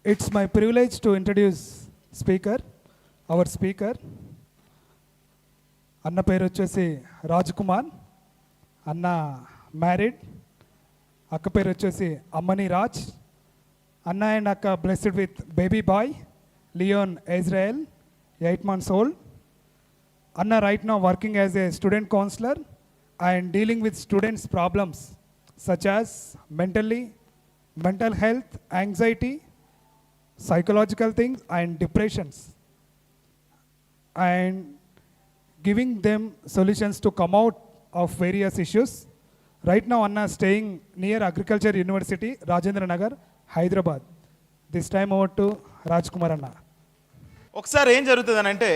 It's my privilege to introduce speaker, our speaker. అన్న పేరు వచ్చేసి రాజ్ కుమార్. అన్న మ్యారీడ్. అక్క పేరు వచ్చేసి అమ్మని రాజ్. అన్న అండ్ అక్క blessed with baby boy Leon Israel 8 months old. Anna right now working as a student counselor and dealing with students' problems such as mental health, anxiety, psychological things and depressions, and giving them solutions to come out of various issues. Right now Anna staying near Agriculture University, Rajendra Nagar, Hyderabad. This time over to Raj Kumar Anna. ఒకసారి ఏం జరుగుతుందని అంటే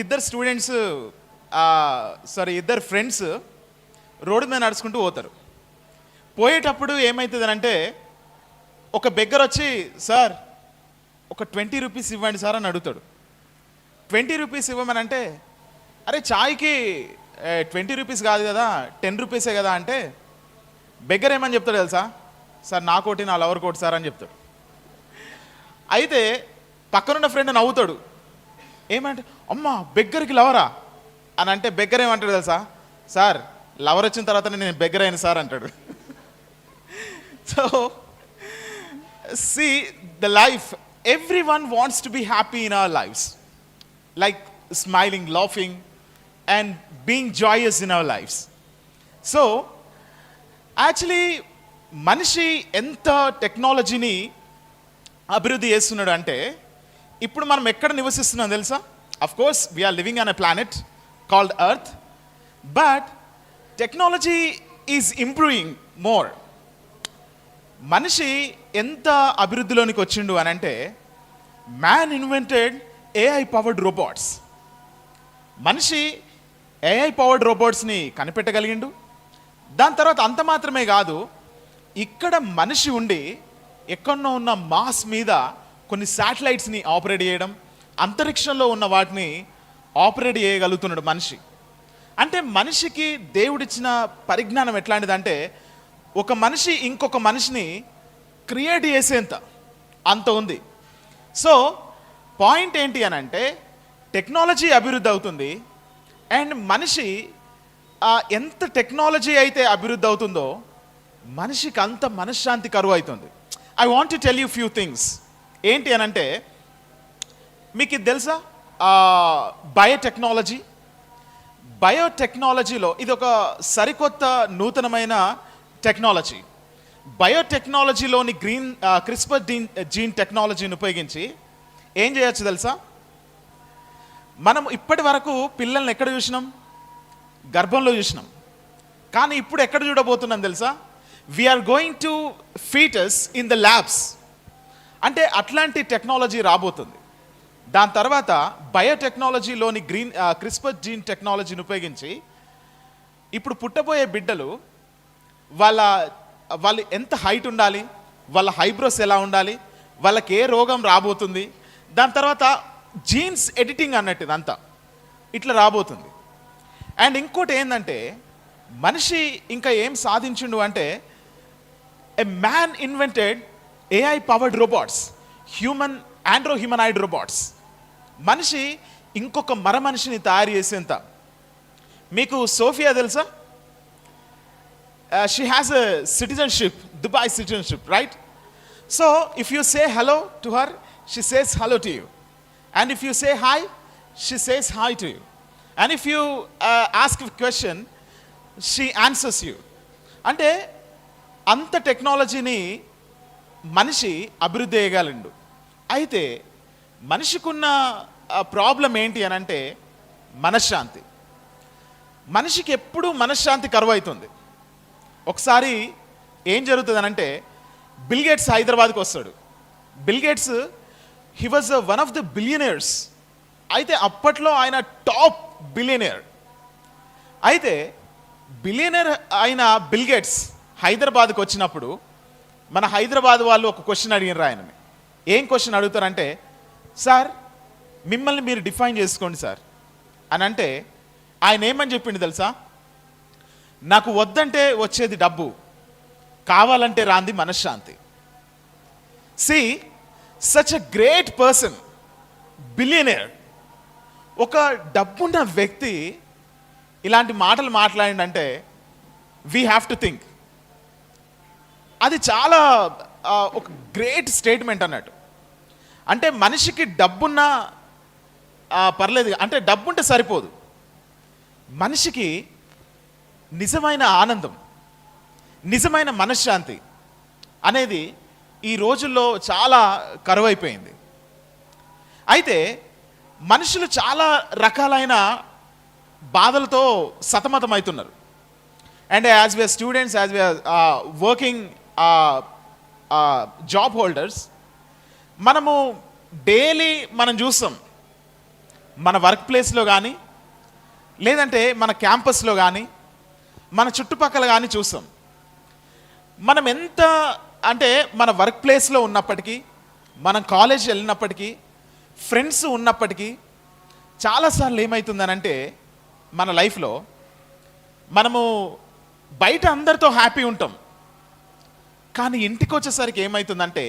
ఇద్దరు students ఇద్దరు friends road మీద నడుచుకుంటూ పోతారు. పోయేటప్పుడు ఏమవుతుందని అంటే ఒక బెగ్గర్ వచ్చి, సార్ ఒక 20 రూపీస్ ఇవ్వండి సార్ అని అడుగుతాడు. 20 రూపీస్ ఇవ్వమని అంటే, అరే చాయ్కి 20 రూపీస్ కాదు కదా 10 రూపీసే కదా అంటే, బెగ్గర్ ఏమని చెప్తాడు తెలుసా, సార్ నా కోటి నా లవర్ కోటి సార్ అని చెప్తాడు. అయితే పక్కనున్న ఫ్రెండ్ నవ్వుతాడు. ఏమంటే, అమ్మ బెగ్గర్కి లవరా అని అంటే, బెగ్గర్ ఏమంటాడు తెలుసా, సార్ లవర్ వచ్చిన తర్వాత నేను బెగ్గర్ అయిన సార్ అంటాడు. So see the life, everyone wants to be happy in our lives, like smiling, laughing and being joyous in our lives. So actually మనిషి ఎంత టెక్నాలజీని అభివృద్ధి చేస్తున్నాడు అంటే, ఇప్పుడు మనం ఎక్కడ నివసిస్తున్నాం తెలుసా? Of course we are living on a planet called earth, but technology is improving more. మనిషి ఎంత అభివృద్ధిలోనికి వచ్చిండు అని అంటే, man invented AI powered robots. మనిషి ఏఐ పవర్డ్ రోబోట్స్ని కనిపెట్టగలిగిండు. దాని తర్వాత అంత మాత్రమే కాదు, ఇక్కడ మనిషి ఉండి ఎక్కడో ఉన్న మాస్ మీద కొన్ని శాటిలైట్స్ని ఆపరేట్ చేయడం, అంతరిక్షంలో ఉన్న వాటిని ఆపరేట్ చేయగలుగుతున్నాడు మనిషి. అంటే మనిషికి దేవుడిచ్చిన పరిజ్ఞానం ఎట్లాంటిదంటే, ఒక మనిషి ఇంకొక మనిషిని క్రియేట్ చేసేంత అంత ఉంది. సో పాయింట్ ఏంటి అని అంటే, టెక్నాలజీ అభివృద్ధి అవుతుంది అండ్ మనిషి ఎంత టెక్నాలజీ అయితే అభివృద్ధి అవుతుందో మనిషికి అంత మనశ్శాంతి కరువు అవుతుంది. I want to tell you few things. ఏంటి అని అంటే, మీకు ఇది తెలుసా, బయోటెక్నాలజీలో ఇది ఒక సరికొత్త నూతనమైన టెక్నాలజీ. బయోటెక్నాలజీలోని క్రిస్పర్ జీన్ టెక్నాలజీని ఉపయోగించి ఏం చేయొచ్చు తెలుసా? మనం ఇప్పటి వరకు పిల్లల్ని ఎక్కడ చూసినాం? గర్భంలో చూసినాం. కానీ ఇప్పుడు ఎక్కడ చూడబోతున్నాం తెలుసా? We are going to fetus in the labs. అంటే అట్లాంటి టెక్నాలజీ రాబోతుంది. దాని తర్వాత బయోటెక్నాలజీలోని క్రిస్పర్ జీన్ టెక్నాలజీని ఉపయోగించి ఇప్పుడు పుట్టబోయే బిడ్డలు వాళ్ళు ఎంత హైట్ ఉండాలి, వాళ్ళ హైబ్రోస్ ఎలా ఉండాలి, వాళ్ళకి ఏ రోగం రాబోతుంది, దాని తర్వాత జీన్స్ ఎడిటింగ్ అన్నట్టు ఇదంతా ఇట్లా రాబోతుంది. అండ్ ఇంకోటి ఏంటంటే, మనిషి ఇంకా ఏం సాధించిండు అంటే, a man invented AI powered robots, humanoid robots. మనిషి ఇంకొక మనిషిని తయారు చేసేంత. మీకు సోఫియా తెలుసా? She has a citizenship, Dubai citizenship, right? So if you say hello to her, she says hello to you. And if you say hi, she says hi to you. And if you ask question, she answers you. అంటే అంత టెక్నాలజీని మనిషి అభివృద్ధి చేయగలండు. అయితే మనిషికున్న problem ఏంటి అని అంటే, మనశ్శాంతి. మనిషికి ఎప్పుడూ మనశ్శాంతి కరువు అవుతుంది. ఒకసారి ఏం జరుగుతుంది అంటే, బిల్ గేట్స్ హైదరాబాద్కి వస్తాడు. Bill gates he was one of the billionaires. అయితే అప్పట్లో ఆయన టాప్ బిలియనర్. అయితే బిలియనర్ అయిన బిల్ గేట్స్ హైదరాబాద్కి వచ్చినప్పుడు మన హైదరాబాద్ వాళ్ళు ఒక క్వశ్చన్ అడిగినారు ఆయనని. ఏం క్వశ్చన్ అడుగుతారంటే, సార్ మిమ్మల్ని మీరు డిఫైన్ చేసుకోండి సార్ అని అంటే, ఆయన ఏమని చెప్పిండు తెలుసా? నాకు వద్దంటే వచ్చేది డబ్బు, కావాలంటే రాంది మనశ్శాంతి. See such a great person, billionaire, ఒక డబ్బున్న వ్యక్తి ఇలాంటి మాటలు మాట్లాడిందంటే వీ హ్యావ్ టు థింక్ అది చాలా ఒక గ్రేట్ స్టేట్మెంట్ అన్నట్టు. అంటే మనిషికి డబ్బున్నా పర్లేదు, అంటే డబ్బుంటే సరిపోదు. మనిషికి నిజమైన ఆనందం, నిజమైన మనశ్శాంతి అనేది ఈ రోజుల్లో చాలా కరువైపోయింది. అయితే మనుషులు చాలా రకాలైన బాధలతో సతమతమవుతున్నారు. And as we're students, as we're working job holders, మనము డైలీ మనం చూస్తాం మన వర్క్ ప్లేస్లో కానీ, లేదంటే మన క్యాంపస్లో కానీ, మన చుట్టుపక్కల కానీ చూస్తాం. మనం ఎంత అంటే మన వర్క్ ప్లేస్లో ఉన్నప్పటికీ, మనం కాలేజ్ వెళ్ళినప్పటికీ, ఫ్రెండ్స్ ఉన్నప్పటికీ, చాలాసార్లు ఏమవుతుందనంటే మన లైఫ్లో మనము బయట అందరితో హ్యాపీ ఉంటాం, కానీ ఇంటికి వచ్చేసరికి ఏమవుతుందంటే,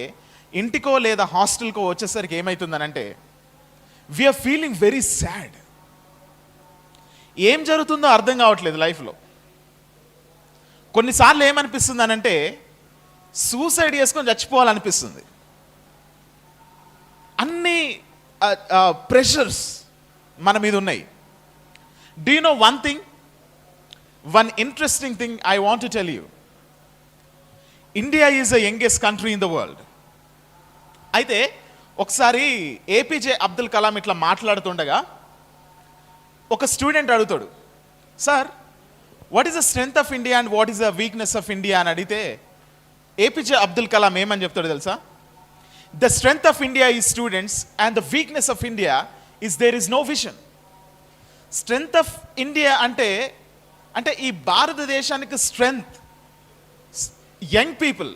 ఇంటికో లేదా హాస్టల్కో వచ్చేసరికి ఏమవుతుందనంటే వీఆర్ ఫీలింగ్ వెరీ సాడ్. ఏం జరుగుతుందో అర్థం కావట్లేదు లైఫ్లో. కొన్నిసార్లు ఏమనిపిస్తుంది అనంటే సూసైడ్ చేసుకొని చచ్చిపోవాలనిపిస్తుంది. అన్ని ప్రెషర్స్ మన మీద ఉన్నాయి. Do you know one thing, one interesting thing I want to tell you. India is the youngest country in the world. అయితే ఒకసారి ఏపీజే అబ్దుల్ కలాం ఇట్లా మాట్లాడుతుండగా ఒక స్టూడెంట్ అడుగుతాడు, sir what is the strength of India and what is the weakness of India అని అడిగితే ఏపీజే అబ్దుల్ కలాం ఏమని చెప్తాడు తెలుసా? The strength of India is students and the weakness of India is there is no vision. Strength of India అంటే అంటే ఈ భారతదేశానికి strength young people.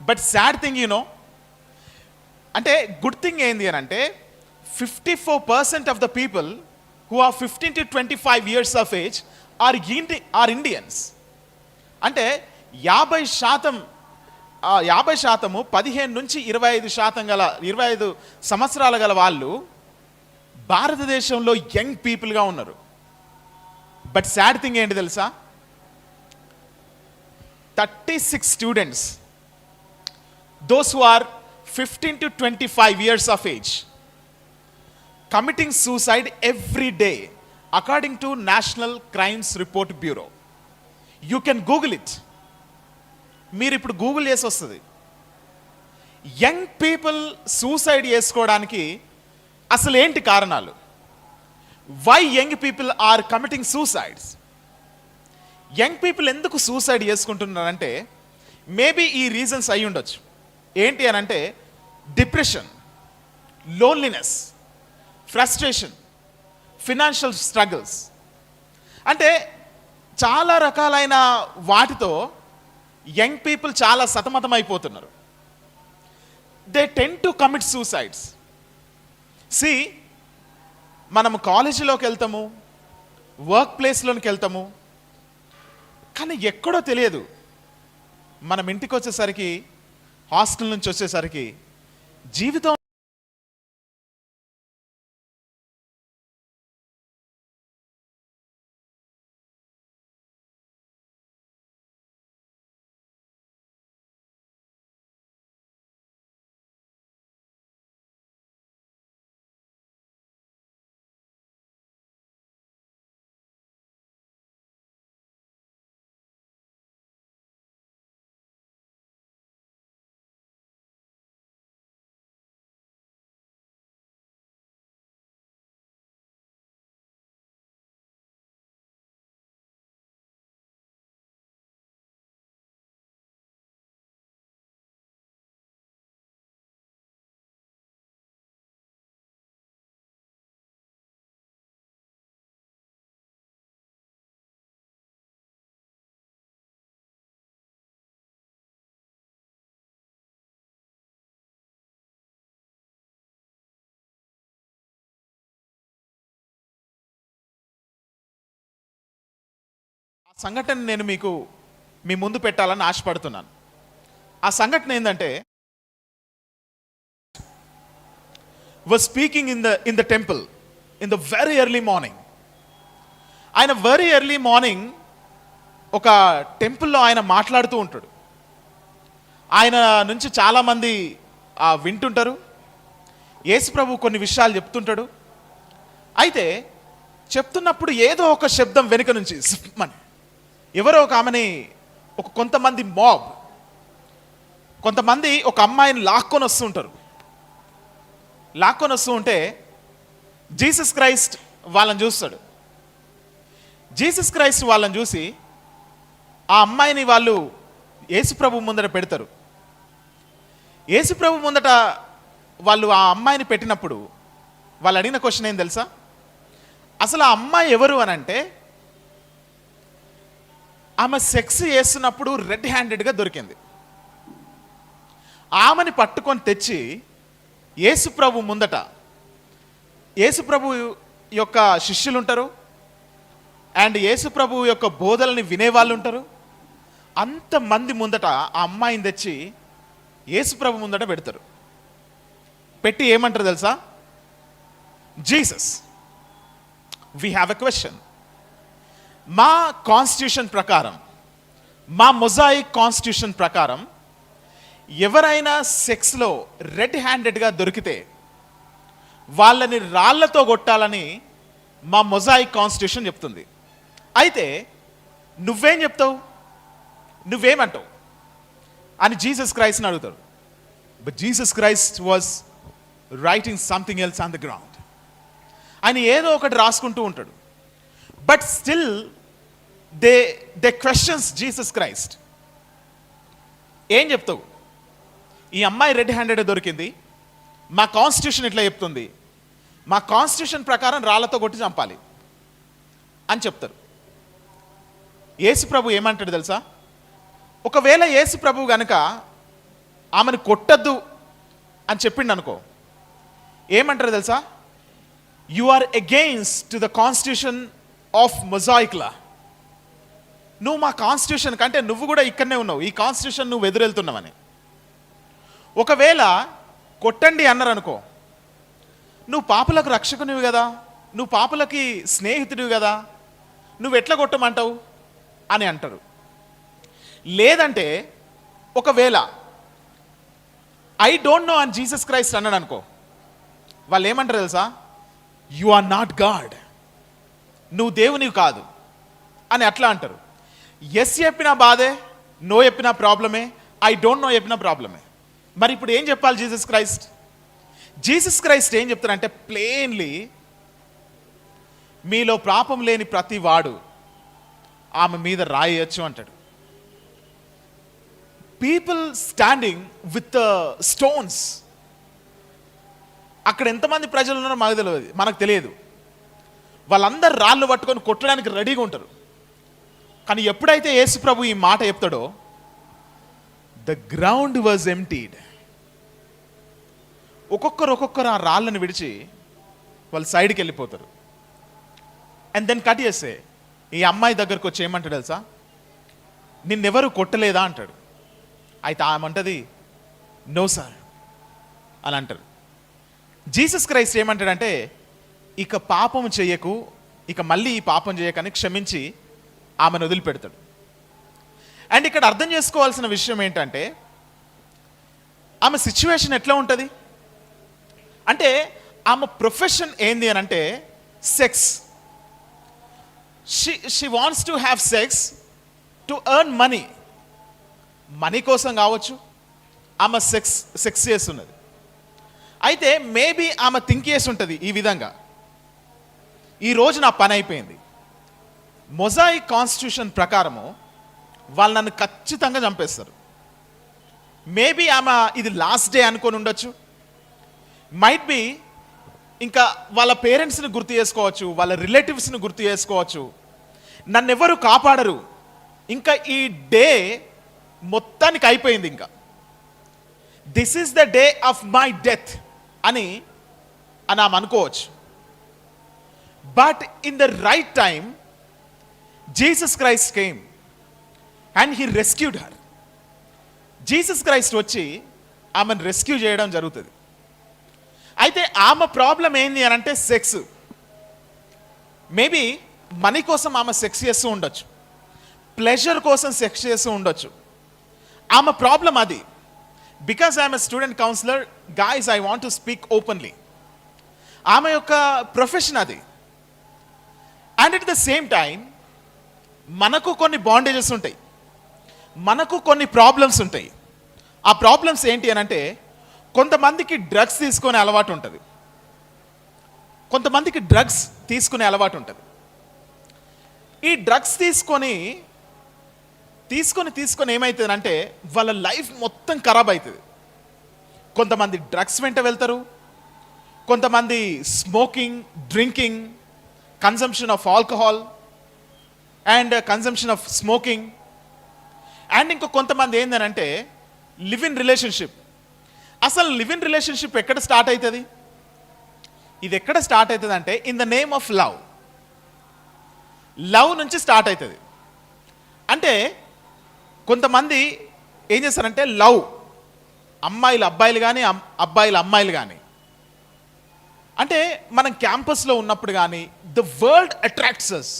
But sad thing you know, అంటే గుడ్ థింగ్ ఏంది అని అంటే 54% of the people who are 15 to 25 years of age or Indians. అంటే 50% 15 నుంచి 25% గల 25 సంవత్సరాల గల వాళ్ళు భారతదేశంలో యంగ్ పీపుల్గా ఉన్నారు. బట్ సాడ్ థింగ్ ఏంటి తెలుసా? 36 students, those who are 15 to 25 years of age, committing suicide every day according to National Crimes Report Bureau. You can Google it. మీరు ఇప్పుడు గూగుల్ చేసి వస్తుంది. యంగ్ పీపుల్ సూసైడ్ చేసుకోవడానికి అసలు ఏంటి కారణాలు? Why young people are committing suicides? Young people ఎందుకు suicide చేసుకుంటున్నారంటే మేబీ ఈ రీజన్స్ అయి ఉండొచ్చు. ఏంటి అని అంటే depression, loneliness, frustration, financial struggles. అంటే చాలా రకాలైన వాటితో యంగ్ పీపుల్ చాలా సతమతం అయిపోతున్నారు. They tend to commit suicides. See, మనము కాలేజీలోకి వెళ్తాము, వర్క్ ప్లేస్లోకి వెళ్తాము, కానీ ఎక్కడో తెలియదు మనం ఇంటికి వచ్చేసరికి, హాస్టల్ నుంచి వచ్చేసరికి జీవితం సంఘటన నేను మీకు మీ ముందు పెట్టాలని ఆశపడుతున్నాను. ఆ సంఘటన ఏంటంటే was speaking in the temple in the very early morning. ఆయన వెరీ ఎర్లీ మార్నింగ్ ఒక టెంపుల్లో ఆయన మాట్లాడుతూ ఉంటాడు. ఆయన నుంచి చాలామంది వింటుంటారు. యేసు ప్రభు కొన్ని విషయాలు చెప్తుంటాడు. అయితే చెప్తున్నప్పుడు ఏదో ఒక శబ్దం వెనుక నుంచి అని ఎవరో ఒక ఆమెని కొంతమంది మాబ్ కొంతమంది ఒక అమ్మాయిని లాక్కొని వస్తూ ఉంటే జీసస్ క్రైస్ట్ వాళ్ళని చూస్తాడు. జీసస్ క్రైస్ట్ వాళ్ళని చూసి ఆ అమ్మాయిని వాళ్ళు యేసుప్రభు ముందట పెడతారు. యేసుప్రభు ముందట వాళ్ళు ఆ అమ్మాయిని పెట్టినప్పుడు వాళ్ళు అడిగిన క్వశ్చన్ ఏం తెలుసా? అసలు ఆ అమ్మాయి ఎవరు అని అంటే, ఆమె సెక్స్ చేస్తున్నప్పుడు రెడ్ హ్యాండెడ్గా దొరికింది. ఆమెని పట్టుకొని తెచ్చి యేసుప్రభు ముందట, యేసుప్రభు యొక్క శిష్యులు ఉంటారు అండ్ యేసుప్రభు యొక్క బోధల్ని వినేవాళ్ళు ఉంటారు. అంతమంది ముందట ఆ అమ్మాయిని తెచ్చి యేసుప్రభు ముందట పెడతారు. పెట్టి ఏమంటారు తెలుసా? Jesus, we have a question. మా కాన్స్టిట్యూషన్ ప్రకారం, మా మొజాయిక్ కాన్స్టిట్యూషన్ ప్రకారం ఎవరైనా సెక్స్లో రెడ్ హ్యాండెడ్గా దొరికితే వాళ్ళని రాళ్లతో కొట్టాలని మా మొజాయిక్ కాన్స్టిట్యూషన్ చెప్తుంది. అయితే నువ్వేం చెప్తావు, నువ్వేమంటావు అని జీసస్ క్రైస్ట్ని అడుగుతాడు. But Jesus Christ was writing something else on the ground. ఆయన ఏదో ఒకటి రాసుకుంటూ ఉంటాడు. But still they questions Jesus Christ. ఏం చెప్తావు? ఈ అమ్మాయి రెడ్ హ్యాండెడ్ దొరికింది, మా కాన్స్టిట్యూషన్ ఇట్లా చెప్తుంది, మా కాన్స్టిట్యూషన్ ప్రకారం రాళ్లతో కొట్టి చంపాలి అని చెప్తారు. యేసుప్రభు ఏమంటాడు తెలుసా? ఒకవేళ యేసుప్రభు గనుక ఆమెను కొట్టద్దు అని చెప్పిండు అనుకో, ఏమంటారు తెలుసా? You are against to the constitution of Mosaic law. నువ్వు మా కాన్స్టిట్యూషన్ కంటే నువ్వు కూడా ఇక్కడనే ఉన్నావు, ఈ కాన్స్టిట్యూషన్ నువ్వు ఎదురెళ్తున్నావని. ఒకవేళ కొట్టండి అన్నారు అనుకో, నువ్వు పాపులకు రక్షకునివి కదా, నువ్వు పాపులకి స్నేహితుడివి కదా, నువ్వు ఎట్లా కొట్టమంటావు అని అంటారు. లేదంటే ఒకవేళ ఐ డోంట్ నో అని జీసస్ క్రైస్ట్ అన్నాడు అనుకో, వాళ్ళు ఏమంటారు తెలుసా? యు ఆర్ నాట్ గాడ్, నువ్వు దేవునివి కాదు అని అట్లా అంటారు. ఎస్ చెప్పినా బాధే, నో చెప్పినా ప్రాబ్లమే, ఐ డోంట్ నో చెప్పినా ప్రాబ్లమే. మరి ఇప్పుడు ఏం చెప్పాలి జీసస్ క్రైస్ట్? జీసస్ క్రైస్ట్ ఏం చెప్తారంటే ప్లెయిన్లీ, మీలో పాపం లేని ప్రతి వాడు ఆమె మీద రాయొచ్చు అంటాడు. People standing with stones. అక్కడ ఎంతమంది ప్రజలు ఉన్నారో మనకు తెలియదు. వాళ్ళందరూ రాళ్ళు పట్టుకొని కొట్టడానికి రెడీగా ఉంటారు. కానీ ఎప్పుడైతే యేసు ప్రభు ఈ మాట చెప్తాడో, ద గ్రౌండ్ వాజ్ ఎంప్టీడ్. ఒక్కొక్కరు ఆ రాళ్ళను విడిచి వాళ్ళు సైడ్కి వెళ్ళిపోతారు. అండ్ దెన్ కట్ చేస్తే ఈ అమ్మాయి దగ్గరకు వచ్చి ఏమంటాడు తెలుసా? నిన్నెవరు కొట్టలేదా అంటాడు. అయితే ఆమె నో సార్ అని అంటారు. జీసస్ క్రైస్ట్ ఏమంటాడంటే, ఇక పాపం చెయ్యకు, ఇక మళ్ళీ ఈ పాపం చేయకని క్షమించి ఆమెను వదిలిపెడతాడు. అండ్ ఇక్కడ అర్థం చేసుకోవాల్సిన విషయం ఏంటంటే, ఆమె సిచ్యువేషన్ ఎట్లా ఉంటుంది అంటే, ఆమె ప్రొఫెషన్ ఏంది అని అంటే sex. She wants to have sex to earn money. Money కోసం కావచ్చు ఆమె సెక్స్ చేస్తున్నది. అయితే మేబీ ఆమె థింక్ చేసి ఉంటుంది ఈ విధంగా, ఈరోజు నా పని అయిపోయింది, మొజాయిక్ కాన్స్టిట్యూషన్ ప్రకారము వాళ్ళు నన్ను ఖచ్చితంగా చంపేస్తారు. మేబీ ఆమె ఇది లాస్ట్ డే అనుకొని ఉండొచ్చు. మైట్ బి ఇంకా వాళ్ళ పేరెంట్స్ని గుర్తు చేసుకోవచ్చు, వాళ్ళ రిలేటివ్స్ని గుర్తు చేసుకోవచ్చు. నన్ను ఎవరు కాపాడరు, ఇంకా ఈ డే మొత్తానికి అయిపోయింది, ఇంకా this is the day of my death అని ఆమె అనుకోవచ్చు. But in the right time Jesus Christ came and he rescued her. Jesus Christ వచ్చి ఆమెను రెస్క్యూ చేయడం జరుగుతుంది. అయితే ఆమె ప్రాబ్లం ఏంది అని అంటే సెక్స్. మేబీ మనీ కోసం ఆమె సెక్స్ చేస్తూ ఉండొచ్చు, ప్లెజర్ కోసం సెక్స్ చేస్తూ ఉండొచ్చు. ఆమె ప్రాబ్లం అది. Because I'm a student counsellor, guys I want to speak openly. ఆమె యొక్క ప్రొఫెషన్ అది. And at the same time మనకు కొన్ని బాండేజెస్ ఉంటాయి, మనకు కొన్ని ప్రాబ్లమ్స్ ఉంటాయి. ఆ ప్రాబ్లమ్స్ ఏంటి అని అంటే, కొంతమందికి డ్రగ్స్ తీసుకునే అలవాటు ఉంటుంది, కొంతమందికి డ్రగ్స్ తీసుకునే అలవాటు ఉంటుంది. ఈ డ్రగ్స్ తీసుకొని ఏమవుతుందంటే వాళ్ళ లైఫ్ మొత్తం ఖరాబ్ అవుతుంది. కొంతమంది డ్రగ్స్ వెంట వెళ్తారు, కొంతమంది smoking, drinking, consumption of alcohol and consumption of smoking. And ఇంకో కొంతమంది ఏంటంటే లివ్ ఇన్ రిలేషన్షిప్. అసలు లివ్ ఇన్ రిలేషన్షిప్ ఎక్కడ స్టార్ట్ అవుతుంది? ఇది ఎక్కడ స్టార్ట్ అవుతుంది అంటే in the name of love. Love నుంచి స్టార్ట్ అవుతుంది. అంటే కొంతమంది ఏం చేస్తారంటే లవ్, అమ్మాయిలు అబ్బాయిలు కానీ అబ్బాయిలు అమ్మాయిలు కానీ, అంటే మనం క్యాంపస్లో ఉన్నప్పుడు కానీ ద వరల్డ్ అట్రాక్ట్స్ అస్.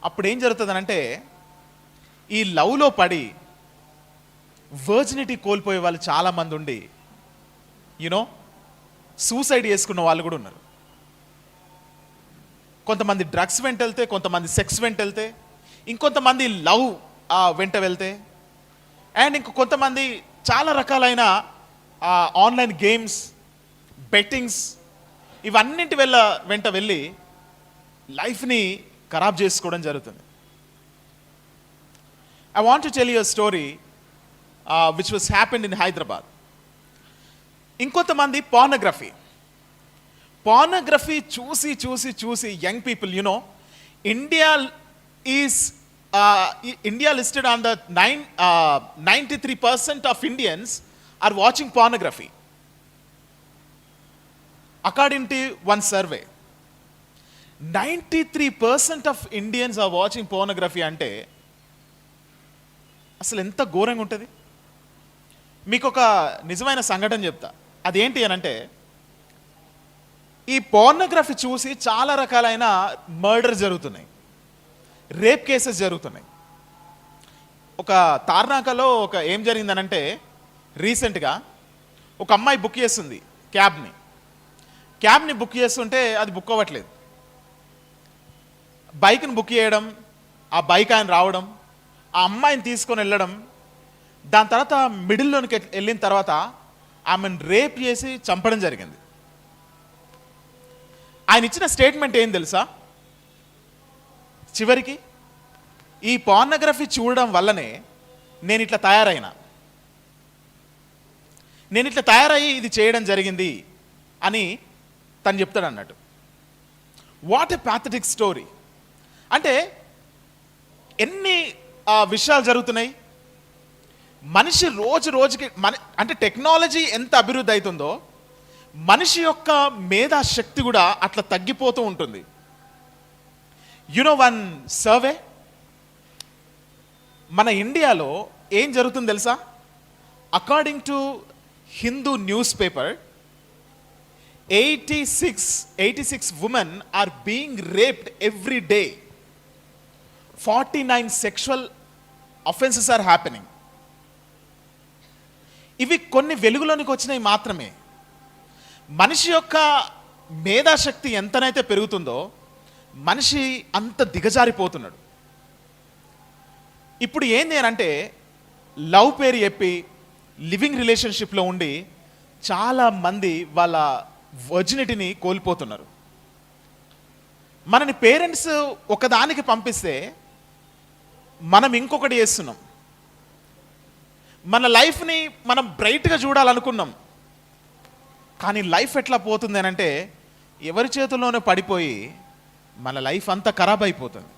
అప్పుడు ఏం జరుగుతుందనంటే ఈ లవ్లో పడి వర్జినిటీ కోల్పోయే వాళ్ళు చాలామంది ఉండి యూనో సూసైడ్ చేసుకున్న వాళ్ళు కూడా ఉన్నారు. కొంతమంది డ్రగ్స్ వెంట వెళ్తే, కొంతమంది సెక్స్ వెంట వెళ్తే, ఇంకొంతమంది లవ్ వెంట వెళ్తే, అండ్ కొంతమంది చాలా రకాలైన ఆన్లైన్ గేమ్స్, బెట్టింగ్స్, ఇవన్నింటి వెంట వెళ్ళి లైఫ్ని ఖరాబ్ చేసుకోవడం జరుగుతుంది. I want to tell you a story which was happened in Hyderabad. ఇంకొంతమంది పార్నోగ్రఫీ చూసి young people, you know, India listed on the 93% of Indians are watching pornography. According to one survey, 93% of Indians are watching pornography. అంటే అసలు ఎంత ఘోరంగా ఉంటుంది. మీకు ఒక నిజమైన సంఘటన చెప్తా. అదేంటి అని అంటే, ఈ పోర్నోగ్రఫీ చూసి చాలా రకాలైన మర్డర్ జరుగుతున్నాయి, రేప్ కేసెస్ జరుగుతున్నాయి. ఒక తార్నాకలో ఏం జరిగిందనంటే, రీసెంట్గా ఒక అమ్మాయి బుక్ చేస్తుంది క్యాబ్ని బుక్ చేస్తుంటే అది బుక్ అవ్వట్లేదు. బైక్ని బుక్ చేయడం, ఆ బైక్ ఆయన రావడం, ఆ అమ్మాయిని తీసుకొని వెళ్ళడం, దాని తర్వాత మిడిల్లోనికి వెళ్ళిన తర్వాత ఆమెను రేప్ చేసి చంపడం జరిగింది. ఆయన ఇచ్చిన స్టేట్మెంట్ ఏం తెలుసా? చివరికి ఈ పోర్నోగ్రఫీ చూడడం వల్లనే నేను ఇట్లా తయారయ్యి ఇది చేయడం జరిగింది అని తను చెప్తాడు అన్నట్టు. What a pathetic story. అంటే ఎన్ని విషయాలు జరుగుతున్నాయి. మనిషి రోజుకి అంటే టెక్నాలజీ ఎంత అభివృద్ధి అవుతుందో మనిషి యొక్క మేధా శక్తి కూడా అట్లా తగ్గిపోతూ ఉంటుంది. యునో వన్ సర్వే, మన ఇండియాలో ఏం జరుగుతుంది తెలుసా? According to Hindu news paper, 86 women are being raped every day. 49 sexual offenses are happening. ఇవి కొన్ని వెలుగులోనికి వచ్చినాయి మాత్రమే. మనిషి యొక్క మేధాశక్తి ఎంతనైతే పెరుగుతుందో మనిషి అంత దిగజారిపోతున్నాడు. ఇప్పుడు ఏంది అంటే లవ్ పేరు చెప్పి లివింగ్ రిలేషన్షిప్లో ఉండి చాలామంది వాళ్ళ వర్జినిటీని కోల్పోతున్నారు. మనని పేరెంట్స్ ఒకదానికి పంపిస్తే మనం ఇంకొకటి చేస్తున్నాం. మన లైఫ్ని మనం బ్రైట్గా చూడాలనుకున్నాం, కానీ లైఫ్ ఎట్లా పోతుంది అని అంటే ఎవరి చేతుల్లోనే పడిపోయి మన లైఫ్ అంతా ఖరాబ్ అయిపోతుంది.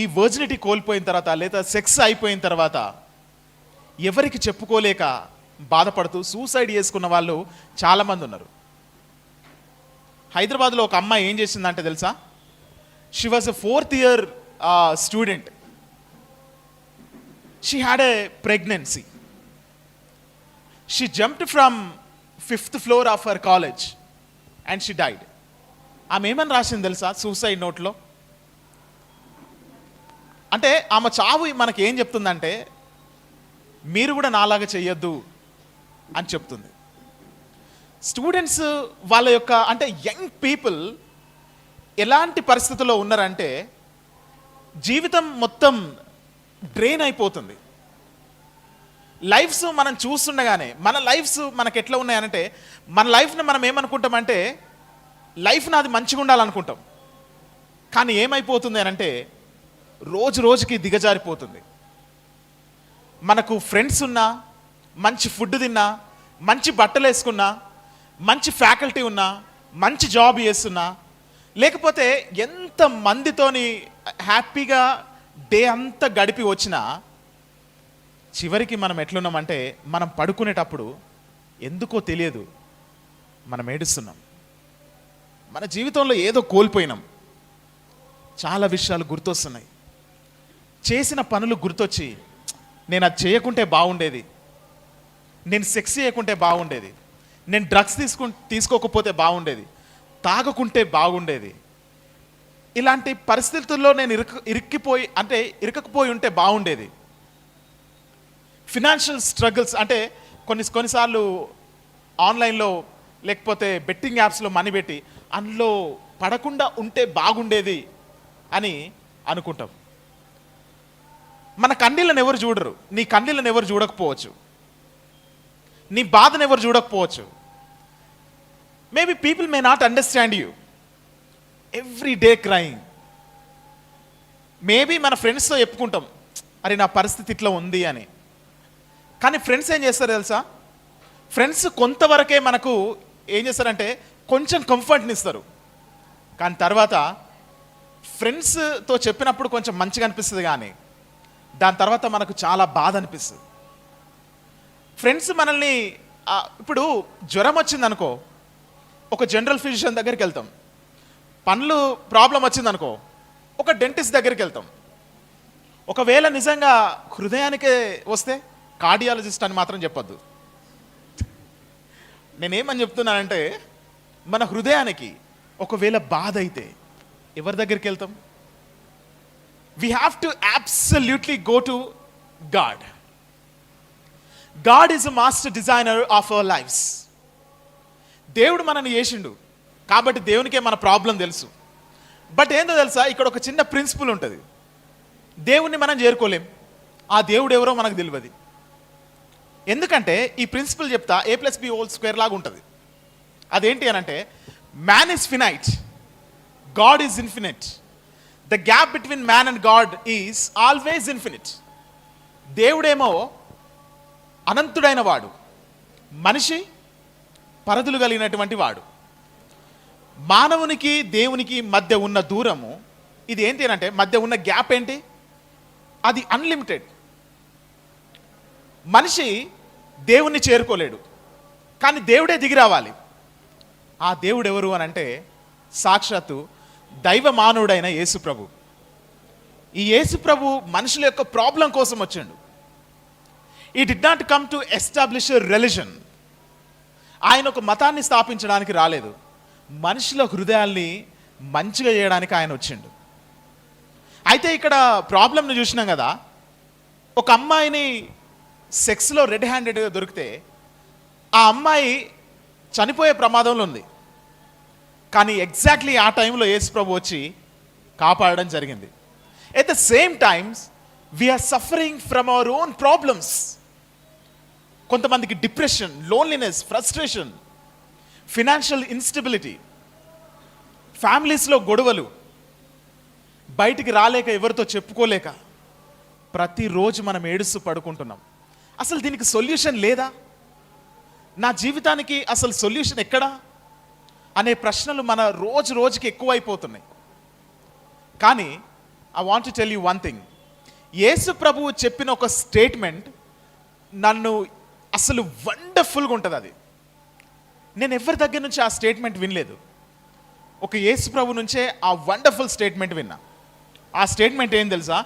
ఈ వర్జినిటీ కోల్పోయిన తర్వాత లేదా సెక్స్ అయిపోయిన తర్వాత ఎవరికి చెప్పుకోలేక బాధపడుతూ సూసైడ్ చేసుకున్న వాళ్ళు చాలామంది ఉన్నారు. హైదరాబాద్లో ఒక అమ్మాయి ఏం చేసిందంటే తెలుసా? She was a 4th year student. She had a pregnancy. She jumped from 5th floor of her college and she died. ఆమె ఏమని రాసింది తెలుసా సూసైడ్ నోట్లో? అంటే ఆమె చావు మనకి ఏం చెప్తుందంటే మీరు కూడా నాలాగా చెయ్యొద్దు అని చెప్తుంది. స్టూడెంట్స్ వాళ్ళ యొక్క అంటే యంగ్ పీపుల్ ఎలాంటి పరిస్థితుల్లో ఉన్నారంటే జీవితం మొత్తం డ్రైన్ అయిపోతుంది. లైఫ్స్ మనం చూస్తుండగానే మన లైఫ్స్ మనకు ఎట్లా ఉన్నాయనంటే మన లైఫ్ని మనం ఏమనుకుంటామంటే లైఫ్ నాది మంచిగా ఉండాలనుకుంటాం. కానీ ఏమైపోతుంది అనంటే రోజు రోజుకి దిగజారిపోతుంది. మనకు ఫ్రెండ్స్ ఉన్నా, మంచి ఫుడ్ తిన్నా, మంచి బట్టలు వేసుకున్నా, మంచి ఫ్యాకల్టీ ఉన్నా, మంచి జాబ్ చేస్తున్నా, లేకపోతే ఎంత మందితోని హ్యాపీగా డే అంతా గడిపి వచ్చినా చివరికి మనం ఎట్లున్నామంటే మనం పడుకునేటప్పుడు ఎందుకో తెలియదు మనం ఏడుస్తున్నాం. మన జీవితంలో ఏదో కోల్పోయినాం. చాలా విషయాలు గుర్తొస్తున్నాయి. చేసిన పనులు గుర్తొచ్చి నేను అది చేయకుంటే బాగుండేది, నేను సెక్స్ చేయకుంటే బాగుండేది, నేను డ్రగ్స్ తీసుకోకపోతే బాగుండేది, తాగకుంటే బాగుండేది, ఇలాంటి పరిస్థితుల్లో నేను ఇరుక్కపోయి ఉంటే బాగుండేది. ఫినాన్షియల్ స్ట్రగుల్స్ అంటే కొన్నిసార్లు ఆన్లైన్లో లేకపోతే బెట్టింగ్ యాప్స్లో మనీ పెట్టి అందులో పడకుండా ఉంటే బాగుండేది అని అనుకుంటాం. మన కన్నీళ్ళని ఎవరు చూడరు. నీ కన్నీళ్ళని ఎవరు చూడకపోవచ్చు, నీ బాధను ఎవరు చూడకపోవచ్చు. Maybe people may not understand you every day crying. Maybe మన ఫ్రెండ్స్తో చెప్పుకుంటాం అరే నా పరిస్థితి ఇట్లా ఉంది అని. కానీ ఫ్రెండ్స్ ఏం చేస్తారు తెలుసా? ఫ్రెండ్స్ కొంతవరకే మనకు ఏం చేస్తారంటే కొంచెం కంఫర్ట్ని ఇస్తారు. కానీ తర్వాత ఫ్రెండ్స్తో చెప్పినప్పుడు కొంచెం మంచిగా అనిపిస్తుంది, కానీ దాని తర్వాత మనకు చాలా బాధ అనిపిస్తుంది. ఫ్రెండ్స్ మనల్ని ఇప్పుడు జ్వరం వచ్చిందనుకో ఒక జనరల్ ఫిజిషియన్ దగ్గరికి వెళ్తాం. పనులు ప్రాబ్లం వచ్చిందనుకో ఒక డెంటిస్ట్ దగ్గరికి వెళ్తాం. ఒకవేళ నిజంగా హృదయానికే వస్తే కార్డియాలజిస్ట్ అని మాత్రం చెప్పొద్దు. నేనేమని చెప్తున్నానంటే మన హృదయానికి ఒకవేళ బాధ అయితే ఎవరి దగ్గరికి వెళ్తాం? We have to absolutely go to God. God is a master designer of our lifes. దేవుడు మనల్ని చేసిండు కాబట్టి దేవునికే మన ప్రాబ్లం తెలుసు. బట్ ఏందో తెలుసా, ఇక్కడ ఒక చిన్న ప్రిన్సిపల్ ఉంటుంది. దేవుణ్ణి మనం చేరుకోలేం, ఆ దేవుడు ఎవరో మనకు తెలియదు. ఎందుకంటే ఈ ప్రిన్సిపల్ చెప్తా A+B² లాగా ఉంటుంది. అదేంటి అని అంటే man is finite, God is infinite. The gap between man and God is always infinite. దేవుడేమో అనంతుడైన వాడు, మనిషి పరిధులు కలిగినటువంటి వాడు. మానవునికి దేవునికి మధ్య ఉన్న దూరము ఇది ఏంటి అని అంటే మధ్య ఉన్న గ్యాప్ ఏంటి? అది అన్లిమిటెడ్. మనిషి దేవుణ్ణి చేరుకోలేడు, కానీ దేవుడే దిగి రావాలి. ఆ దేవుడు ఎవరు అని అంటే సాక్షాత్తు దైవ మానవుడైన యేసుప్రభు. ఈ యేసుప్రభు మనుషుల యొక్క ప్రాబ్లం కోసం వచ్చిండు. ఈ did not come to establish a religion. ఆయన ఒక మతాన్ని స్థాపించడానికి రాలేదు, మనుషుల హృదయాల్ని మంచిగా చేయడానికి ఆయన వచ్చిండు. అయితే ఇక్కడ ప్రాబ్లంని చూసినాం కదా, ఒక అమ్మాయిని సెక్స్లో రెడ్ హ్యాండెడ్గా దొరికితే ఆ అమ్మాయి చనిపోయే ప్రమాదంలో ఉంది. కానీ ఎగ్జాక్ట్లీ ఆ టైంలో యేసుప్రభు వచ్చి కాపాడడం జరిగింది. At the same times we're suffering from our own problems. కొంతమందికి depression, loneliness, frustration, financial instability, ఫ్యామిలీస్లో గొడవలు, బయటికి రాలేక ఎవరితో చెప్పుకోలేక ప్రతిరోజు మనం ఏడుస్తూ పడుకుంటున్నాం. అసలు దీనికి సొల్యూషన్ లేదా? నా జీవితానికి అసలు సొల్యూషన్ ఎక్కడా అనే ప్రశ్నలు మన రోజు రోజుకి ఎక్కువైపోతున్నాయి. కానీ I want to tell you one thing. Yesu ప్రభువు చెప్పిన ఒక స్టేట్మెంట్ నన్ను అసలు వండర్ఫుల్గా ఉంటుంది. అది నేను ఎవరి దగ్గర నుంచి ఆ స్టేట్మెంట్ వినలేదు, ఒక యేసు ప్రభు నుంచే ఆ వండర్ఫుల్ స్టేట్మెంట్ విన్నా. ఆ స్టేట్మెంట్ ఏం తెలుసా?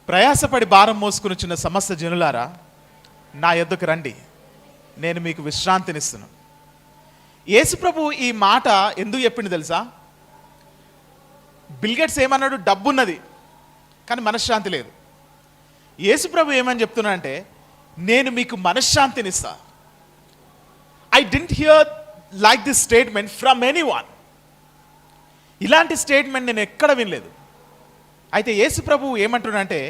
ప్రయాసపడి భారం మోసుకుని వచ్చిన సమస్త జనులారా నా యొద్దకు రండి, నేను మీకు విశ్రాంతినిస్తున్నాను. యేసు ప్రభు ఈ మాట ఎందుకు చెప్పింది తెలుసా? బిల్గేట్స్ ఏమన్నాడు? డబ్బున్నది కానీ మనశ్శాంతి లేదు. యేసు ప్రభు ఏమని చెప్తున్నాడంటే, నేను మీకు మనశ్శాంతినిస్తా. I didn't hear like this statement from anyone. ఇలాంటి స్టేట్మెంట్ నేను ఎక్కడ వినలేదు. అయితే యేసు ప్రభు ఏమంటున్నాడంటే,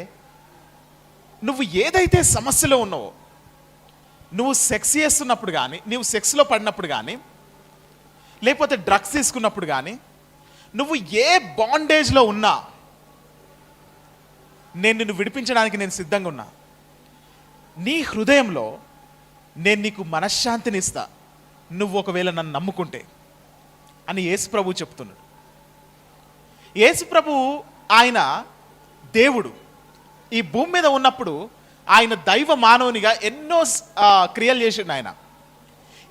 నువ్వు ఏదైతే సమస్యలో ఉన్నావో, నువ్వు సెక్స్ చేస్తున్నప్పుడు కానీ, నువ్వు సెక్స్లో పడినప్పుడు కానీ, లేకపోతే డ్రగ్స్ తీసుకున్నప్పుడు కానీ, నువ్వు ఏ బాండేజ్లో ఉన్నా నేను నిన్ను విడిపించడానికి నేను సిద్ధంగా ఉన్నా. నీ హృదయంలో నేను నీకు మనశ్శాంతిని ఇస్తా, నువ్వు ఒకవేళ నన్ను నమ్ముకుంటే అని యేసు ప్రభు చెప్తున్నాడు. యేసు ప్రభు ఆయన దేవుడు. ఈ భూమి మీద ఉన్నప్పుడు ఆయన దైవ మానవునిగా ఎన్నో క్రియలు చేసిండు. ఆయన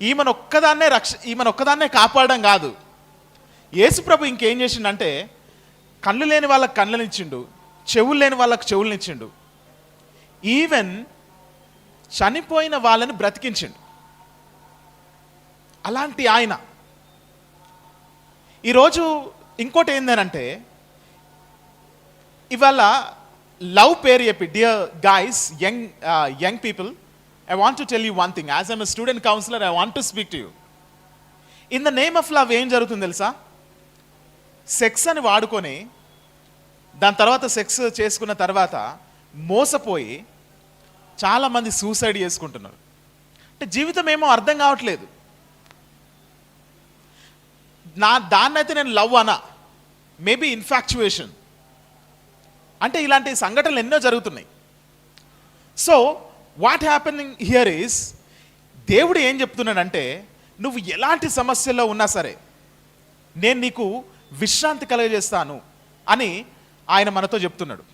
ఈమెను ఒక్కదాన్నే కాపాడడం కాదు, యేసు ప్రభు ఇంకేం చేసిండంటే, కళ్ళు లేని వాళ్ళకి కళ్ళనిచ్చిండు, చెవులు లేని వాళ్ళకి చెవులనిచ్చిండు, ఈవెన్ చనిపోయిన వాళ్ళని బ్రతికించిండు. అలాంటి ఆయన ఈరోజు ఇంకోటి ఏంటంటే, ఇవాళ లవ్ పేరు చెప్పి, dear guys, young people, I want to tell you one thing. As I'm a student counsellor, I want to speak to you. In the name of love ఏం జరుగుతుంది తెలుసా? సెక్స్ అని వాడుకొని, దాని తర్వాత సెక్స్ చేసుకున్న తర్వాత మోసపోయి చాలామంది సూసైడ్ చేసుకుంటున్నారు. అంటే జీవితం ఏమో అర్థం కావట్లేదు. దాన్నైతే నేను లవ్ అనా, మేబీ ఇన్ఫాక్చుయేషన్. అంటే ఇలాంటి సంఘటనలు ఎన్నో జరుగుతున్నాయి. So what happening here is, దేవుడు ఏం చెప్తున్నాడంటే, నువ్వు ఎలాంటి సమస్యల్లో ఉన్నా సరే నేను నీకు విశ్రాంతి కలగజేస్తాను అని ఆయన మనతో చెప్తున్నాడు.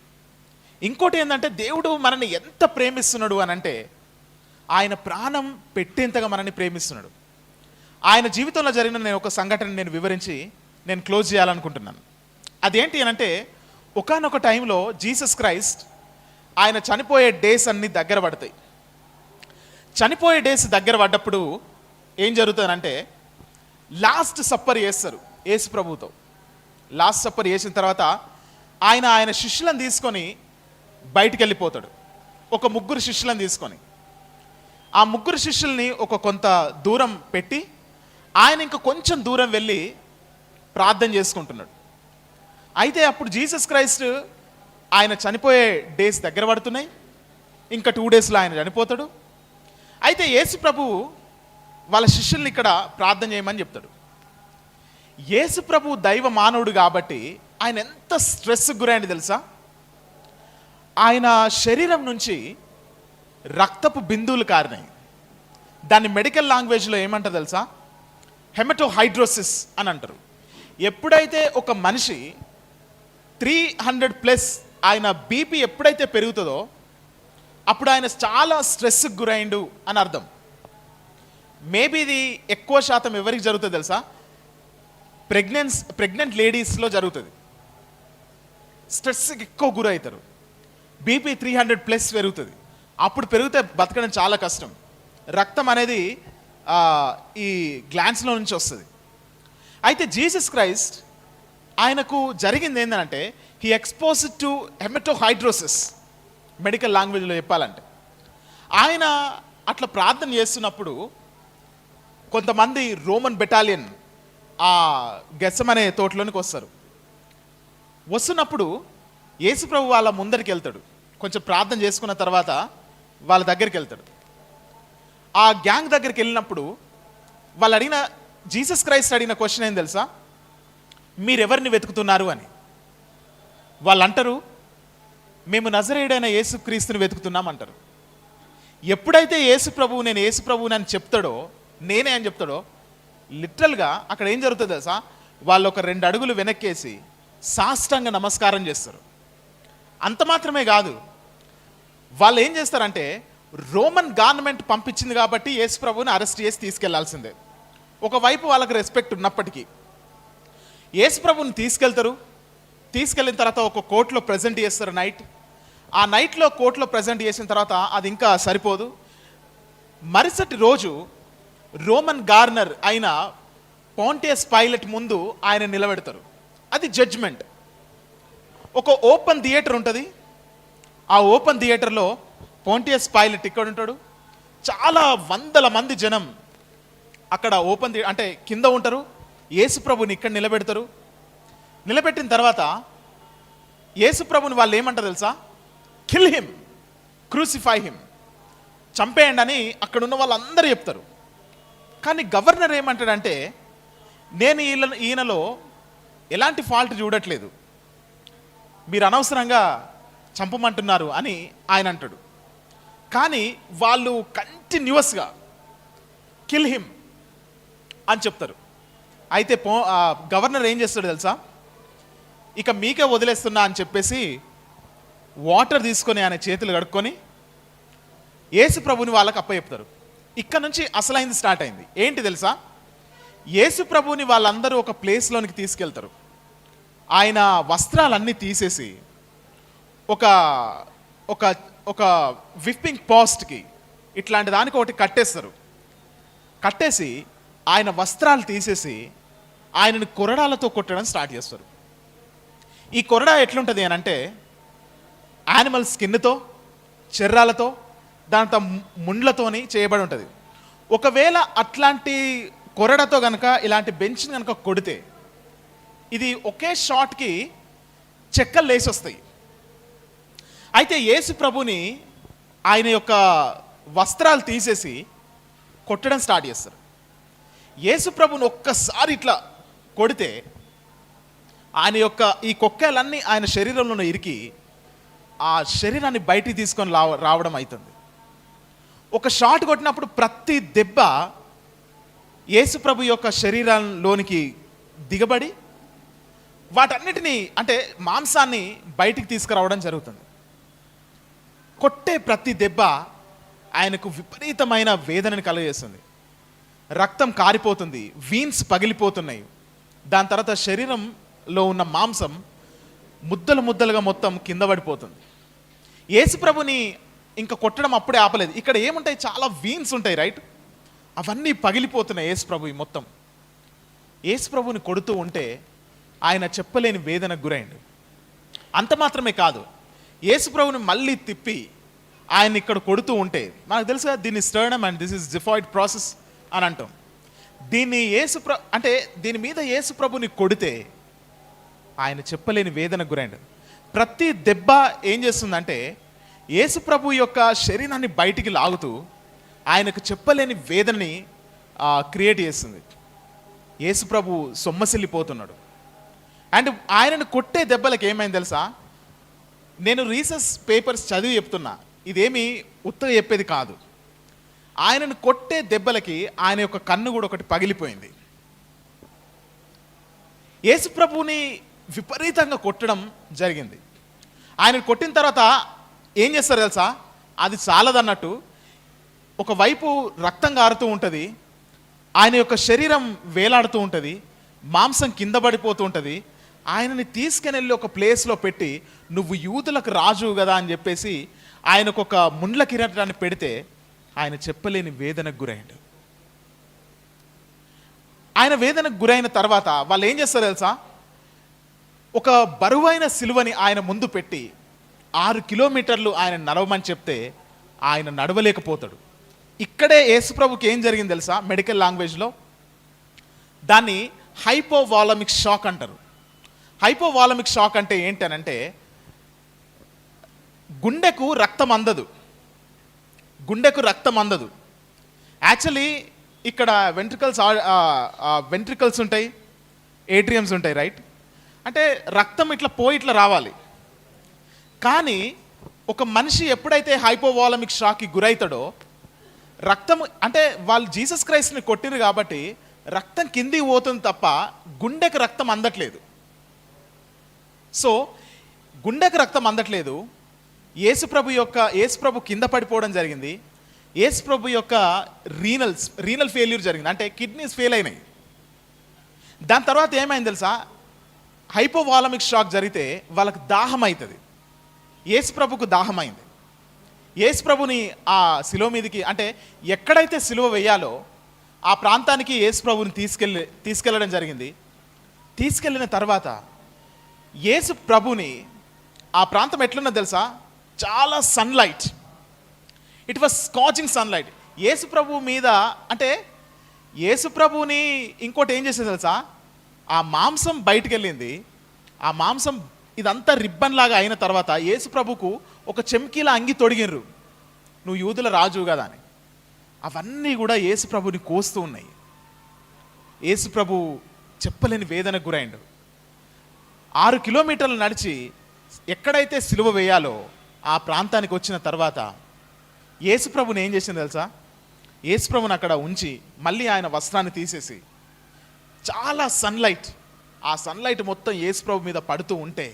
ఇంకోటి ఏంటంటే, దేవుడు మనల్ని ఎంత ప్రేమిస్తున్నాడు అని అంటే, ఆయన ప్రాణం పెట్టేంతగా మనల్ని ప్రేమిస్తున్నాడు. ఆయన జీవితంలో జరిగిన నేను ఒక సంఘటన నేను వివరించి నేను క్లోజ్ చేయాలనుకుంటున్నాను. అదేంటి అని అంటే, ఒకానొక టైంలో జీసస్ క్రైస్ట్ ఆయన చనిపోయే డేస్ అన్నీ దగ్గర పడతాయి. చనిపోయే డేస్ దగ్గర పడ్డప్పుడు ఏం జరుగుతుందంటే, లాస్ట్ సప్పర్ చేస్తారు యేసు ప్రభుతో. లాస్ట్ సప్పర్ చేసిన తర్వాత ఆయన శిష్యులను తీసుకొని బయటికి వెళ్ళిపోతాడు. ఒక 3 శిష్యులను తీసుకొని, ఆ 3 శిష్యుల్ని ఒక కొంత దూరం పెట్టి ఆయన ఇంకా కొంచెం దూరం వెళ్ళి ప్రార్థన చేసుకుంటున్నాడు. అయితే అప్పుడు జీసస్ క్రైస్ట్ ఆయన చనిపోయే డేస్ దగ్గర పడుతున్నాయి. ఇంకా 2 డేస్లో ఆయన చనిపోతాడు. అయితే యేసు ప్రభు వాళ్ళ శిష్యుల్ని ఇక్కడ ప్రార్థన చేయమని చెప్తాడు. యేసు ప్రభు దైవ మానవుడు కాబట్టి ఆయన ఎంత స్ట్రెస్కి గురైంది తెలుసా? ఆయన శరీరం నుంచి రక్తపు బిందువులు కారినాయి. దాన్ని మెడికల్ లాంగ్వేజ్లో ఏమంటారు తెలుసా? హెమటోహైడ్రోసిస్ అని అంటారు. ఎప్పుడైతే ఒక మనిషి 300+ ఆయన బీపీ ఎప్పుడైతే పెరుగుతుందో అప్పుడు ఆయన చాలా స్ట్రెస్కి గురైండు అని అర్థం. మేబీ ఇది ఎక్కువ శాతం ఎవరికి జరుగుతుంది తెలుసా? ప్రెగ్నెంట్ లేడీస్లో జరుగుతుంది. స్ట్రెస్కి ఎక్కువ గురవుతారు. బీపీ 300+ పెరుగుతుంది. అప్పుడు పెరిగితే బతకడం చాలా కష్టం. రక్తం అనేది ఈ గ్లాండ్స్లో నుంచి వస్తుంది. అయితే జీసస్ క్రైస్ట్ ఆయనకు జరిగింది ఏంటంటే, హీ ఎక్స్పోజ్డ్ టు హెమటోహైడ్రోసిస్, మెడికల్ లాంగ్వేజ్లో చెప్పాలంటే. ఆయన అట్లా ప్రార్థన చేస్తున్నప్పుడు కొంతమంది రోమన్ బెటాలియన్ ఆ గెత్సెమనే తోటలోనికి వస్తారు. వస్తున్నప్పుడు యేసుప్రభు వాళ్ళ ముందరికి వెళ్తాడు. కొంచెం ప్రార్థన చేసుకున్న తర్వాత వాళ్ళ దగ్గరికి వెళ్తాడు. ఆ గ్యాంగ్ దగ్గరికి వెళ్ళినప్పుడు వాళ్ళు అడిగిన, జీసస్ క్రైస్ట్ అడిగిన క్వశ్చన్ ఏం తెలుసా? మీరెవరిని వెతుకుతున్నారు అని. వాళ్ళు అంటారు, మేము నజరేయుడైన యేసుక్రీస్తుని వెతుకుతున్నాం అంటారు. ఎప్పుడైతే యేసు ప్రభువు నేను యేసు ప్రభువుని అని చెప్తాడో, నేనే అని చెప్తాడో, లిటరల్గా అక్కడ ఏం జరుగుతుంది తెలుసా? వాళ్ళు ఒక 2 అడుగులు వెనక్కేసి సాష్టాంగ నమస్కారం చేస్తారు. అంత మాత్రమే కాదు, వాళ్ళు ఏం చేస్తారంటే, రోమన్ గవర్నమెంట్ పంపించింది కాబట్టి యేసు ప్రభువుని అరెస్ట్ చేసి తీసుకెళ్లాల్సిందే. ఒకవైపు వాళ్ళకి రెస్పెక్ట్ ఉన్నప్పటికీ యేసు ప్రభువుని తీసుకెళ్తారు. తీసుకెళ్ళిన తర్వాత ఒక కోర్టులో ప్రజెంట్ చేస్తారు నైట్. ఆ నైట్లో కోర్టులో ప్రజెంట్ చేసిన తర్వాత అది ఇంకా సరిపోదు. మరుసటి రోజు రోమన్ గార్నర్ అయిన పాంటియస్ పైలట్ ముందు ఆయన నిలబెడతారు. అది జడ్జ్మెంట్. ఒక ఓపెన్ థియేటర్ ఉంటుంది. ఆ ఓపెన్ థియేటర్లో పాంటియస్ పైలట్ ఇక్కడ ఉంటాడు. చాలా వందల మంది జనం అక్కడ ఓపెన్ అంటే కింద ఉంటారు. యేసు ప్రభుని ఇక్కడ నిలబెడతారు. నిలబెట్టిన తర్వాత యేసు ప్రభుని వాళ్ళు ఏమంటారు తెలుసా? కిల్ హిమ్, క్రూసిఫై హిమ్, చంపేయండి అని అక్కడ ఉన్న వాళ్ళందరూ చెప్తారు. కానీ గవర్నర్ ఏమంటాడంటే, నేను ఈయనలో ఎలాంటి ఫాల్ట్ చూడట్లేదు, మీరు అనవసరంగా చంపమంటున్నారు అని ఆయన అంటాడు. కానీ వాళ్ళు కంటిన్యూస్గా కిల్ హిమ్ అని చెప్తారు. అయితే గవర్నర్ ఏం చేస్తాడు తెలుసా? ఇక మీకే వదిలేస్తున్నా అని చెప్పేసి వాటర్ తీసుకొని ఆయన చేతులు కడుక్కొని యేసు ప్రభుని వాళ్ళకి అప్పచెప్తారు. ఇక్కడ నుంచి అసలైంది స్టార్ట్ అయింది. ఏంటి తెలుసా? యేసు ప్రభుని వాళ్ళందరూ ఒక ప్లేస్లోనికి తీసుకెళ్తారు. ఆయన వస్త్రాలన్నీ తీసేసి ఒక ఒక ఒక విప్పింగ్ పోస్ట్కి ఇట్లాంటి దానికి ఒకటి కట్టేస్తారు. కట్టేసి ఆయన వస్త్రాలు తీసేసి ఆయనని కొరడాలతో కొట్టడం స్టార్ట్ చేస్తారు. ఈ కొరడా ఎట్లుంటుంది అని అంటే, యానిమల్ స్కిన్తో, చెర్రాలతో, దాంతో ముండ్లతోని చేయబడి ఉంటుంది. ఒకవేళ అట్లాంటి కొరడతో కనుక ఇలాంటి బెంచ్ని కనుక కొడితే ఇది ఒకే షాట్కి చెక్కలు లేసి వస్తాయి. అయితే యేసు ప్రభుని ఆయన యొక్క వస్త్రాలు తీసేసి కొట్టడం స్టార్ట్ చేస్తారు. యేసు ప్రభుని ఒక్కసారి ఇట్లా కొడితే ఆయన యొక్క ఈ కొక్కేలన్నీ ఆయన శరీరంలో ఇరికి ఆ శరీరాన్ని బయటికి తీసుకొని రావడం అవుతుంది. ఒక షాట్ కొట్టినప్పుడు ప్రతి దెబ్బ యేసు ప్రభు యొక్క శరీరంలోనికి దిగబడి వాటన్నిటినీ అంటే మాంసాన్ని బయటికి తీసుకురావడం జరుగుతుంది. కొట్టే ప్రతి దెబ్బ ఆయనకు విపరీతమైన వేదనని కలుగజేస్తుంది. రక్తం కారిపోతుంది, వీన్స్ పగిలిపోతున్నాయి. దాని తర్వాత శరీరంలో ఉన్న మాంసం ముద్దలు ముద్దలుగా మొత్తం కింద పడిపోతుంది. యేసు ప్రభుని ఇంకా కొట్టడం అప్పుడే ఆపలేదు. ఇక్కడ ఏముంటాయి? చాలా వీన్స్ ఉంటాయి, రైట్? అవన్నీ పగిలిపోతున్నాయి యేసు ప్రభు మొత్తం. యేసు ప్రభుని కొడుతూ ఉంటే ఆయన చెప్పలేని వేదనకు గురైండు. అంత మాత్రమే కాదు, యేసు ప్రభుని మళ్ళీ తిప్పి ఆయన ఇక్కడ కొడుతూ ఉంటే, నాకు తెలుసు కదా దీన్ని sternum and this is xiphoid process అని అంటాం. దీన్ని అంటే దీని మీద యేసు ప్రభుని కొడితే ఆయన చెప్పలేని వేదనకు గురైండు. ప్రతి దెబ్బ ఏం చేస్తుందంటే యేసు ప్రభు యొక్క శరీరాన్ని బయటికి లాగుతూ ఆయనకు చెప్పలేని వేదనని క్రియేట్ చేస్తుంది. యేసు ప్రభు సొమ్మసిల్లిపోతున్నాడు. అండ్ ఆయనను కొట్టే దెబ్బలకు ఏమైంది తెలుసా? నేను రీసెర్చ్ పేపర్స్ చదివి చెప్తున్నా, ఇదేమి ఉత్తగా చెప్పేది కాదు. ఆయనను కొట్టే దెబ్బలకి ఆయన యొక్క కన్ను కూడా ఒకటి పగిలిపోయింది. యేసు ప్రభుని విపరీతంగా కొట్టడం జరిగింది. ఆయన కొట్టిన తర్వాత ఏం చేస్తారు తెలుసా? అది చాలదన్నట్టు ఒకవైపు రక్తం కారుతూ ఉంటుంది, ఆయన యొక్క శరీరం వేలాడుతూ ఉంటుంది, మాంసం కింద పడిపోతూ ఉంటుంది. ఆయనని తీసుకుని వెళ్ళి ఒక ప్లేస్లో పెట్టి నువ్వు యూదులకు రాజు కదా అని చెప్పేసి ఆయనకు ఒక ముండ్ల కిరీటాన్ని పెడితే ఆయన చెప్పలేని వేదనకు గురైండు. ఆయన వేదనకు గురైన తర్వాత వాళ్ళు ఏం చేస్తారు తెలుసా? ఒక బరువైన సిలువని ఆయన ముందు పెట్టి 6 కిలోమీటర్లు ఆయన నడవమని చెప్తే ఆయన నడవలేకపోతాడు. ఇక్కడే యేసుప్రభుకి ఏం జరిగింది తెలుసా? మెడికల్ లాంగ్వేజ్లో దాన్ని హైపోవాలమిక్ షాక్ అంటారు. హైపోవాలమిక్ షాక్ అంటే ఏంటనంటే గుండెకు రక్తం అందదు. యాక్చువల్లీ ఇక్కడ వెంట్రికల్స్ ఉంటాయి, ఏట్రియమ్స్ ఉంటాయి, రైట్? అంటే రక్తం ఇట్లా పోయి ఇట్లా రావాలి. కానీ ఒక మనిషి ఎప్పుడైతే హైపోవాలమిక్ షాక్కి గురవుతాడో రక్తం అంటే వాళ్ళు జీసస్ క్రైస్ట్ని కొట్టిరు కాబట్టి రక్తం కిందికి పోతుంది తప్ప గుండెకు రక్తం అందట్లేదు. సో గుండెకు రక్తం అందట్లేదు. యేసుప్రభు కింద పడిపోవడం జరిగింది. యేసుప్రభు యొక్క రీనల్ ఫెయిల్యూర్ జరిగింది, అంటే కిడ్నీస్ ఫెయిల్ అయినాయి. దాని తర్వాత ఏమైంది తెలుసా? హైపోవాలమిక్ షాక్ జరిగితే వాళ్ళకి దాహం అవుతుంది. యేసుప్రభుకు దాహం అయింది. యేసు ప్రభుని ఆ శిలువ మీదకి, అంటే ఎక్కడైతే శిలువ వేయాలో ఆ ప్రాంతానికి యేసు ప్రభుని తీసుకెళ్ళడం జరిగింది. తీసుకెళ్ళిన తర్వాత యేసు ప్రభుని ఆ ప్రాంతం ఎట్లున్నదో తెలుసా? చాలా sunlight, it was scorching sunlight. Yesu ప్రభు మీద, అంటే యేసు ప్రభుని ఇంకోటి ఏం చేసేది తెలుసా? ఆ మాంసం బయటికి వెళ్ళింది. ఆ మాంసం ఇదంతా రిబ్బన్ లాగా అయిన తర్వాత యేసు ప్రభుకు ఒక చెమ్కీల అంగి తొడిగిర్రు, నువ్వు యూదుల రాజు కదా అని. అవన్నీ కూడా యేసు ప్రభుని కోస్తూ ఉన్నాయి. యేసు ప్రభు చెప్పలేని వేదనకు గురైండు. 6 కిలోమీటర్లు నడిచి ఎక్కడైతే సిలువ వేయాలో ఆ ప్రాంతానికి వచ్చిన తర్వాత యేసు ప్రభుని ఏం చేసింది తెలుసా? యేసు ప్రభుని అక్కడ ఉంచి మళ్ళీ ఆయన వస్త్రాన్ని తీసేసి, చాలా సన్లైట్, ఆ సన్లైట్ మొత్తం యేసు ప్రభు మీద పడుతూ ఉంటే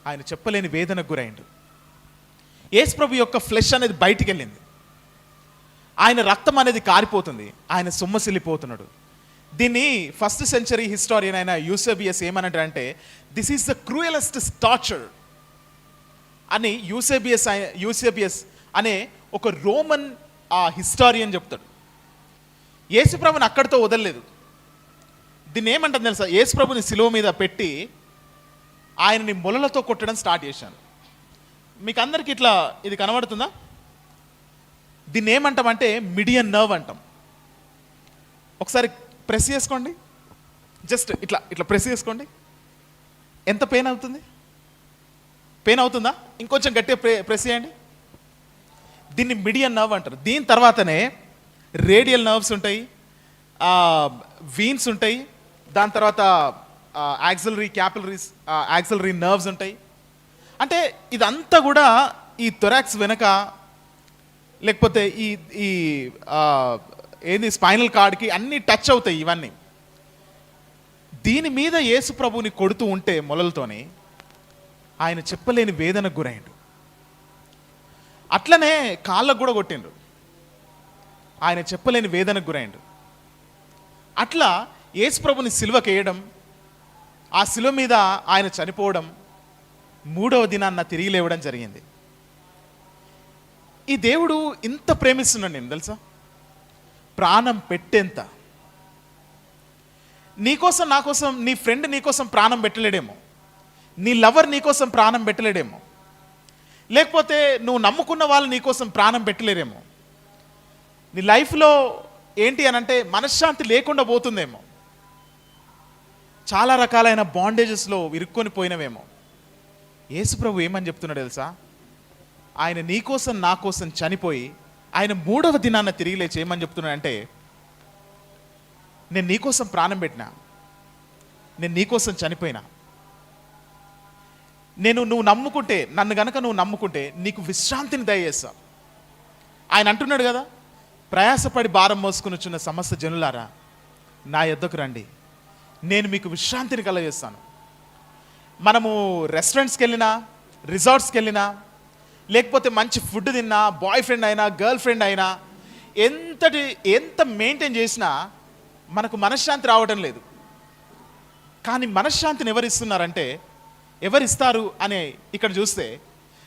ఆయన చెప్పలేని వేదనకు గురైండు. యేసు ప్రభు యొక్క ఫ్లెష్ అనేది బయటికి వెళ్ళింది, ఆయన రక్తం అనేది కారిపోతుంది, ఆయన సొమ్మసిల్లిపోతున్నాడు. దీన్ని 1st సెంచరీ హిస్టారియన్ అయిన యూసేబియస్ ఏమనంటారంటే, దిస్ ఈస్ ద క్రూయలెస్ట్ టార్చర్ అని యూసేబియస్ అనే ఒక రోమన్ హిస్టారియన్ చెప్తాడు. యేసుప్రభుని అక్కడితో వదలలేదు. దీన్ని ఏమంటుంది తెలుసా? యేసుప్రభుని శిలువ మీద పెట్టి ఆయనని మొలలతో కొట్టడం స్టార్ట్ చేశాను. మీకు అందరికి ఇట్లా ఇది కనబడుతుందా? దీన్ని ఏమంటామంటే మిడియన్ నర్వ్ అంటాం. ఒకసారి ప్రెస్ చేసుకోండి, జస్ట్ ఇట్లా ఇట్లా ప్రెస్ చేసుకోండి. ఎంత పెయిన్ అవుతుంది? పెయిన్ అవుతుందా? ఇంకొంచెం గట్టిగా ప్రెస్ చేయండి. దీన్ని మిడియన్ నర్వ్ అంటారు. దీని తర్వాతనే రేడియల్ నర్వ్స్ ఉంటాయి, వీన్స్ ఉంటాయి, దాని తర్వాత యాక్సిలరీ నర్వ్స్ ఉంటాయి. అంటే ఇదంతా కూడా ఈ థొరాక్స్ వెనక, లేకపోతే ఈ ఏంది స్పైనల్ కార్డ్కి అన్నీ టచ్ అవుతాయి ఇవన్నీ. దీని మీద యేసు ప్రభుని కొడుతూ ఉంటే మొలలతోని ఆయన చెప్పలేని వేదనకు గురైండు. అట్లనే కాళ్ళకు కూడా కొట్టిండు, ఆయన చెప్పలేని వేదనకు గురైండు. అట్లా యేసు ప్రభుని సిలువకేయడం, ఆ సిలువ మీద ఆయన చనిపోవడం, 3వ దినాన్న తిరిగి లేవడం జరిగింది. ఈ దేవుడు ఇంత ప్రేమిస్తున్నాడు నేను తెలుసా? ప్రాణం పెట్టేంత. నీకోసం, నా కోసం, నీ ఫ్రెండ్ నీకోసం ప్రాణం పెట్టలేడేమో, నీ లవర్ నీకోసం ప్రాణం పెట్టలేడేమో, లేకపోతే నువ్వు నమ్ముకున్న వాళ్ళు నీకోసం ప్రాణం పెట్టలేరేమో, నీ లైఫ్లో ఏంటి అని అంటే మనశ్శాంతి లేకుండా పోతుందేమో, చాలా రకాలైన బాండేజెస్లో ఇరుక్కొని పోయినవేమో. యేసుప్రభు ఏమని చెప్తున్నాడు తెలుసా? ఆయన నీకోసం నా కోసం చనిపోయి ఆయన 3వ దినాన్న తిరిగి లేచి ఏమని చెప్తున్నాడంటే, నేను నీకోసం ప్రాణం పెట్టినా, నేను నీకోసం చనిపోయినా, నువ్వు నమ్ముకుంటే, నన్ను గనక నువ్వు నమ్ముకుంటే నీకు విశ్రాంతిని దయచేస్తా. ఆయన అంటున్నాడు కదా, ప్రయాసపడి భారం మోసుకుని వచ్చిన సమస్త జనులారా నా యొద్దకు రండి, నేను మీకు విశ్రాంతిని కలగజేస్తాను. మనము రెస్టారెంట్స్కి వెళ్ళినా, రిసార్ట్స్కి వెళ్ళినా, లేకపోతే మంచి ఫుడ్ తిన్నా, బాయ్ ఫ్రెండ్ అయినా, గర్ల్ ఫ్రెండ్ అయినా, ఎంత మెయింటైన్ చేసినా మనకు మనశ్శాంతి రావడం లేదు. కానీ మనశ్శాంతిని ఎవరిస్తున్నారంటే, ఎవరిస్తారు అని ఇక్కడ చూస్తే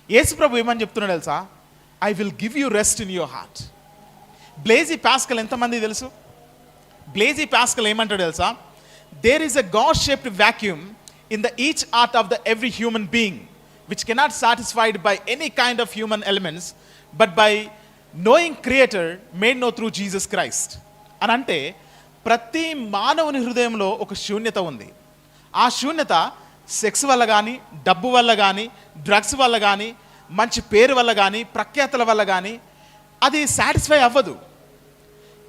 యేసుప్రభు ఏమని చెప్తున్నాడు తెలుసా? I will give you rest in your heart. Blaise Pascal ఎంతమంది తెలుసు? బ్లేజీ పాస్కల్ ఏమంటాడు తెలుసా? There is a God shaped vacuum in the each heart of the every human being which cannot satisfied by any kind of human elements but by knowing creator made known through Jesus Christ. అని అంటే ప్రతి మానవుని హృదయంలో ఒక శూన్యత ఉంది. ఆ శూన్యత సెక్స్ వల్ల కానీ, డబ్బు వల్ల కానీ, డ్రగ్స్ వల్ల కానీ, మంచి పేరు వల్ల కానీ, ప్రఖ్యాతల వల్ల కానీ అది సాటిస్ఫై అవ్వదు.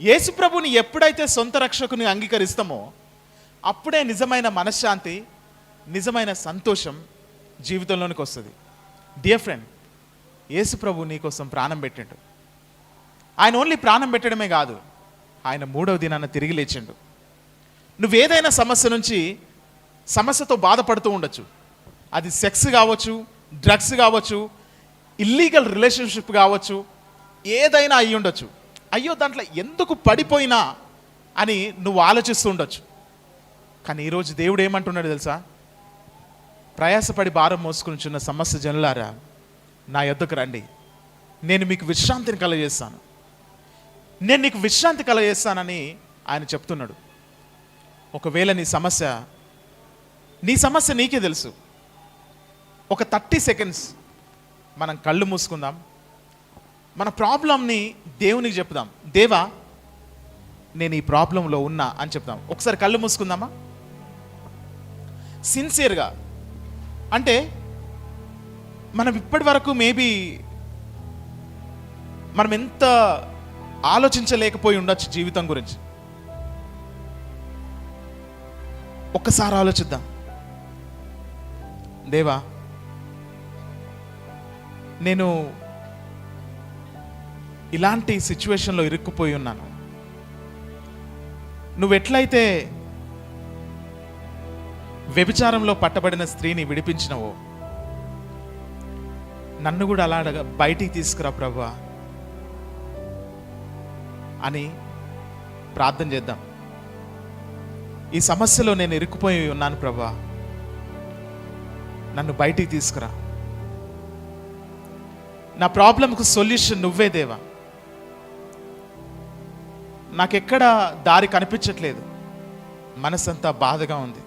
యేసుప్రభుని ఎప్పుడైతే సొంత రక్షకుని అంగీకరిస్తామో అప్పుడే నిజమైన మనశ్శాంతి, నిజమైన సంతోషం జీవితంలోనికి వస్తుంది. డియర్ ఫ్రెండ్, యేసు ప్రభు నీ కోసం ప్రాణం పెట్టిండు. ఆయన ఓన్లీ ప్రాణం పెట్టడమే కాదు, ఆయన 3వ దినాన్న తిరిగి లేచిండు. నువ్వేదైనా సమస్యతో బాధపడుతూ ఉండొచ్చు. అది సెక్స్ కావచ్చు, డ్రగ్స్ కావచ్చు, ఇల్లీగల్ రిలేషన్షిప్ కావచ్చు, ఏదైనా అయ్యి ఉండొచ్చు. అయ్యో దాంట్లో ఎందుకు పడిపోయినా అని నువ్వు ఆలోచిస్తూ ఉండొచ్చు. కానీ ఈరోజు దేవుడు ఏమంటున్నాడు తెలుసా? ప్రయాసపడి భారం మోసుకునిచున్న సమస్త జనులారా నా యొద్దకు రండి, నేను మీకు విశ్రాంతిని కలగజేస్తాను, నేను నీకు విశ్రాంతి కలగజేస్తానని ఆయన చెప్తున్నాడు. ఒకవేళ నీ సమస్య నీకే తెలుసు. ఒక 30 సెకండ్స్ మనం కళ్ళు మూసుకుందాం, మన ప్రాబ్లంని దేవునికి చెప్దాం. దేవా, నేను ఈ ప్రాబ్లంలో ఉన్నా అని చెప్దాం. ఒకసారి కళ్ళు మూసుకుందామా? సిన్సియర్గా. అంటే మనం ఇప్పటి వరకు మేబీ మనం ఎంత ఆలోచించలేకపోయి ఉండొచ్చు జీవితం గురించి. ఒక్కసారి ఆలోచిద్దాం. దేవా, నేను ఇలాంటి సిచ్యువేషన్లో ఇరుక్కుపోయి ఉన్నాను. నువ్వెట్లయితే వ్యభిచారంలో పట్టబడిన స్త్రీని విడిపించినవో, నన్ను కూడా అలాగా బయటికి తీసుకురా ప్రభువా అని ప్రార్థన చేద్దాం. ఈ సమస్యలో నేను ఇరుక్కుపోయి ఉన్నాను ప్రభువా, నన్ను బయటికి తీసుకురా. నా ప్రాబ్లంకు సొల్యూషన్ నువ్వే దేవా. నాకెక్కడ దారి కనిపించట్లేదు, మనసంతా బాధగా ఉంది,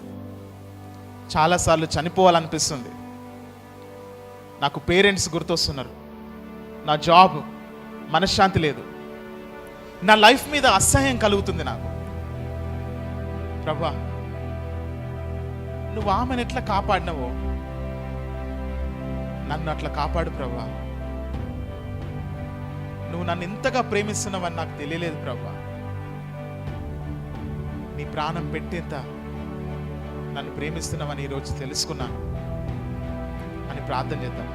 చాలాసార్లు చనిపోవాలనిపిస్తుంది, నాకు పేరెంట్స్ గుర్తొస్తున్నారు, నా జాబ్ మనశ్శాంతి లేదు, నా లైఫ్ మీద అసహ్యం కలుగుతుంది నాకు. ప్రభా, నువ్వు ఆమెను ఎట్లా కాపాడినవో నన్ను అట్లా కాపాడు ప్రభా. నువ్వు నన్ను ఇంతగా ప్రేమిస్తున్నావని నాకు తెలియలేదు ప్రభా. నీ ప్రాణం పెట్టేంత నన్ను ప్రేమిస్తున్నావని ఈరోజు తెలుసుకున్నాను అని ప్రార్థన చేద్దాం.